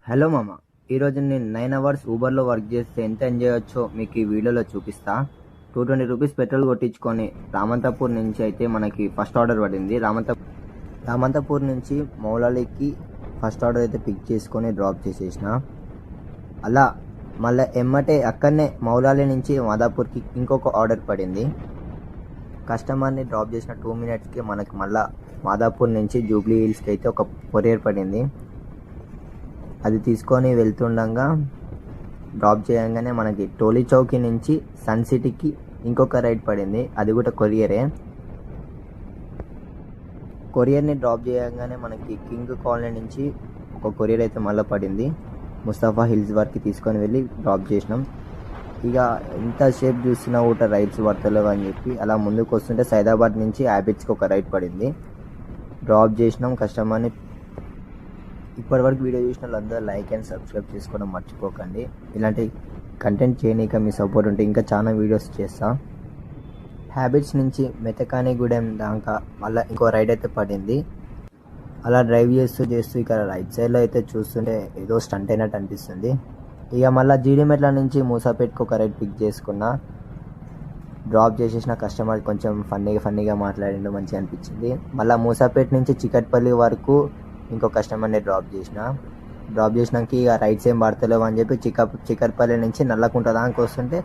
Hello మామ, ఈరోజు నేను 9 అవర్స్ ఊబర్లో వర్క్ చేస్తే ఎంత ఎంజాయ్ వచ్చో మీకు ఈ వీడియోలో చూపిస్తా. 220 రూపీస్ పెట్రోల్ కొట్టించుకొని రామంతపూర్ నుంచి అయితే మనకి ఫస్ట్ ఆర్డర్ పడింది. రామంతపూర్ నుంచి మౌలాలికి ఫస్ట్ ఆర్డర్ అయితే పిక్ చేసుకొని డ్రాప్ చేసేసిన. అలా మళ్ళీ ఎమ్మటే అక్కడనే మౌలాలి నుంచి మాదాపూర్కి ఇంకొక ఆర్డర్ పడింది. కస్టమర్ని డ్రాప్ చేసిన 2 మినిట్స్కి మనకి మళ్ళీ మాదాపూర్ నుంచి జూబ్లీ హిల్స్కి అయితే ఒక కొరియర్ పడింది. అది తీసుకొని వెళ్తుండగా డ్రాప్ చేయగానే మనకి టోలీ చౌకీ నుంచి సన్ సిటీకి ఇంకొక రైడ్ పడింది. అది కూడా కొరియర్ని డ్రాప్ చేయగానే మనకి కింగ్ కాలనీ నుంచి ఒక కొరియర్ అయితే మళ్ళీ పడింది. ముస్తాఫా హిల్స్ వరకు తీసుకొని వెళ్ళి డ్రాప్ చేసినాం. ఇక ఎంతసేపు చూసినా కూడా రైడ్స్ పడతలేవు అని చెప్పి అలా ముందుకు వస్తుంటే సైదాబాద్ నుంచి హ్యాబిట్స్కి ఒక రైడ్ పడింది. డ్రాప్ చేసినాం కస్టమర్ని. ఇప్పటివరకు వీడియో చూసిన వాళ్ళందరూ లైక్ అండ్ సబ్స్క్రైబ్ చేసుకోవడం మర్చిపోకండి. ఇలాంటి కంటెంట్ చేయనీక మీ సపోర్ట్ ఉంటే ఇంకా చాలా వీడియోస్ చేస్తా. హ్యాబిట్స్ నుంచి మెతకానిగూడెం దాకా మళ్ళీ ఇంకో రైడ్ అయితే పడింది. అలా డ్రైవ్ చేస్తూ ఇక్కడ రైట్ సైడ్లో అయితే చూస్తుంటే ఏదో స్టంట్ అయినట్టు అనిపిస్తుంది. ఇక మళ్ళీ జీడిమెట్ల నుంచి మూసాపేట్కి ఒక రైడ్ పిక్ చేసుకున్నా. డ్రాప్ చేసేసిన కస్టమర్ కొంచెం ఫన్నీగా మాట్లాడిండు, మంచిగా అనిపించింది. మళ్ళీ మూసాపేట్ నుంచి చికట్పల్లి వరకు ఇంకో కస్టమర్ని డ్రాప్ చేసినాక ఇక రైట్స్ ఏం పడతలేవు అని చెప్పి చికట్పల్లి నుంచి నల్లకుంట దాకా వస్తుంటే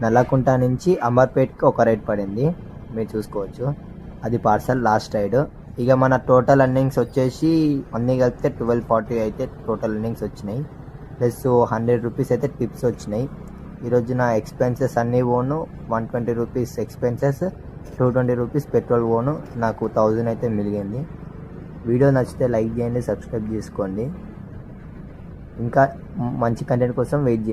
నల్లకుంట నుంచి అంబర్పేట్కి ఒక రైడ్ పడింది. మీరు చూసుకోవచ్చు, అది పార్సల్ లాస్ట్ రైడ్. ఇక మన టోటల్ ఎర్నింగ్స్ వచ్చేసి అన్నీ కలిపితే 1240 అయితే టోటల్ ఎర్నింగ్స్ వచ్చినాయి. ప్లస్ 100 రూపీస్ అయితే టిప్స్ వచ్చినాయి. ఈరోజు నా ఎక్స్పెన్సెస్ అన్నీ పోను 120 రూపీస్ ఎక్స్పెన్సెస్, 220 రూపీస్ పెట్రోల్ పోను, నాకు 1000 అయితే మిగిలింది. వీడియో నచ్చితే లైక్ చేయండి, సబ్స్క్రైబ్ చేసుకోండి. ఇంకా మంచి కంటెంట్ కోసం వెయిట్ చేయండి.